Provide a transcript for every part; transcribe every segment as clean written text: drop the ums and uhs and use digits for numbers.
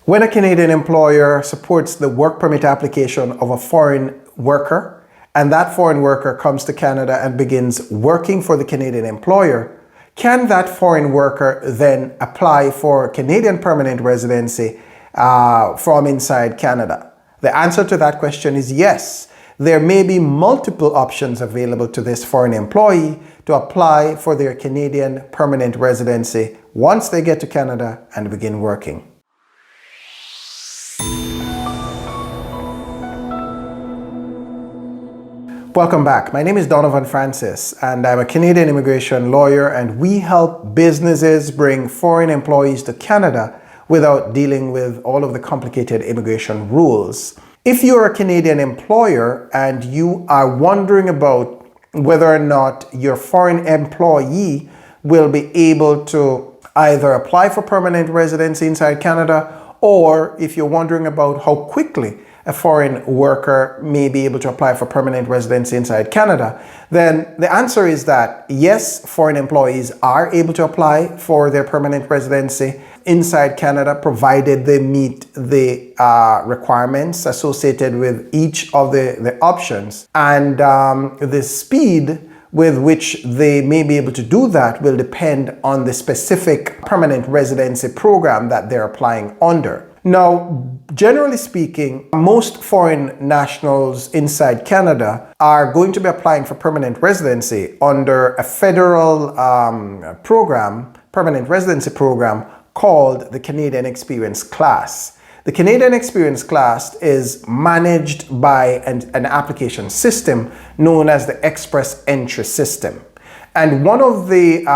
When a Canadian employer supports the work permit application of a foreign worker, and that foreign worker comes to Canada and begins working for the Canadian employer, can that foreign worker then apply for Canadian permanent residency from inside Canada? The answer to that question is yes. There may be multiple options available to this foreign employee to apply for their Canadian permanent residency once they get to Canada and begin working. Welcome back. My name is Donovan Francis, and I'm a Canadian immigration lawyer, and we help businesses bring foreign employees to Canada without dealing with all of the complicated immigration rules. If you're a Canadian employer and you are wondering about whether or not your foreign employee will be able to either apply for permanent residency inside Canada, or if you're wondering about how quickly a foreign worker may be able to apply for permanent residency inside Canada, then the answer is that yes, foreign employees are able to apply for their permanent residency inside Canada, provided they meet the requirements associated with each of the options. And the speed with which they may be able to do that will depend on the specific permanent residency program that they're applying under. Now, generally speaking, most foreign nationals inside Canada are going to be applying for permanent residency under a federal program, permanent residency program called the Canadian Experience Class. The Canadian Experience Class is managed by an application system known as the Express Entry System. And one of the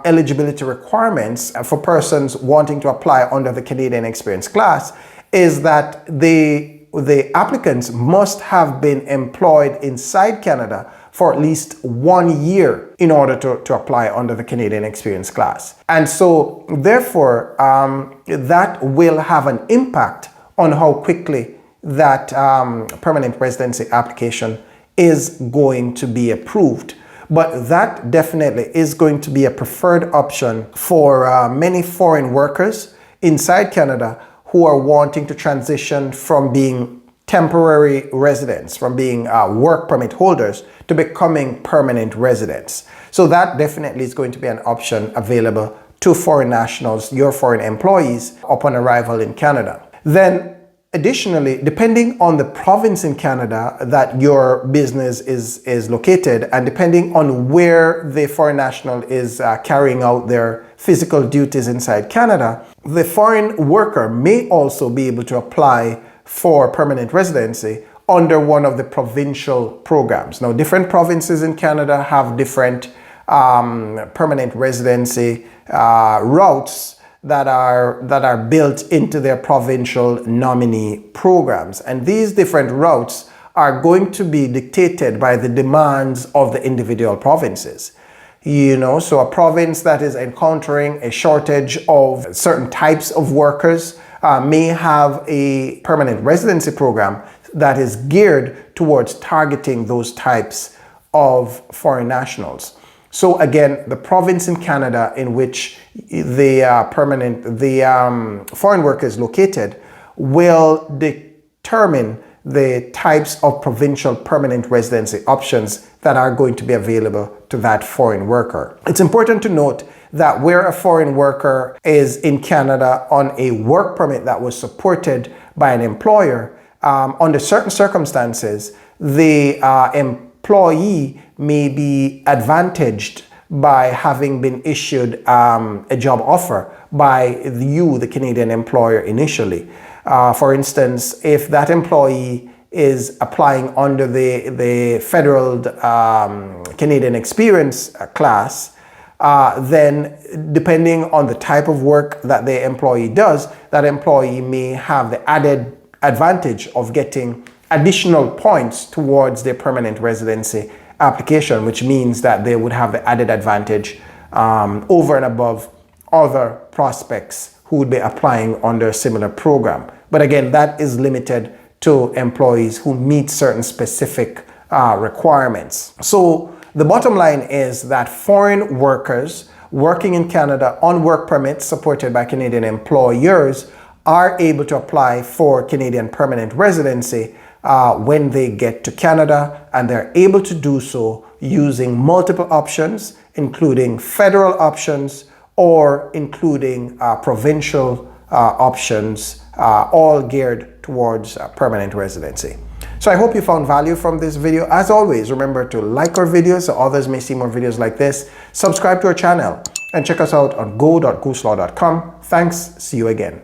eligibility requirements for persons wanting to apply under the Canadian Experience Class is that the applicants must have been employed inside Canada for at least 1 year in order to apply under the Canadian Experience Class. And so, therefore, that will have an impact on how quickly that permanent residency application is going to be approved. But that definitely is going to be a preferred option for many foreign workers inside Canada who are wanting to transition from being temporary residents, from being work permit holders, to becoming permanent residents. So that definitely is going to be an option available to foreign nationals, your foreign employees, upon arrival in Canada. Then, additionally, depending on the province in Canada that your business is located, and depending on where the foreign national is carrying out their physical duties inside Canada, the foreign worker may also be able to apply for permanent residency under one of the provincial programs. Now, different provinces in Canada have different permanent residency routes that are built into their provincial nominee programs. And these different routes are going to be dictated by the demands of the individual provinces. So a province that is encountering a shortage of certain types of workers may have a permanent residency program that is geared towards targeting those types of foreign nationals. So again, the province in Canada in which the foreign worker is located will determine the types of provincial permanent residency options that are going to be available to that foreign worker. It's important to note that where a foreign worker is in Canada on a work permit that was supported by an employer, under certain circumstances, the employee may be advantaged by having been issued a job offer by you, the Canadian employer, initially. For instance, if that employee is applying under the federal Canadian Experience Class, then depending on the type of work that the employee does, that employee may have the added advantage of getting additional points towards their permanent residency application, which means that they would have the added advantage over and above other prospects who would be applying under a similar program. But again, that is limited to employees who meet certain specific requirements. So the bottom line is that foreign workers working in Canada on work permits supported by Canadian employers are able to apply for Canadian permanent residency when they get to Canada, and they're able to do so using multiple options, including federal options or including provincial options, all geared towards permanent residency. So I hope you found value from this video. As always, remember to like our videos so others may see more videos like this. Subscribe to our channel and check us out on go.gooslaw.com. Thanks. See you again.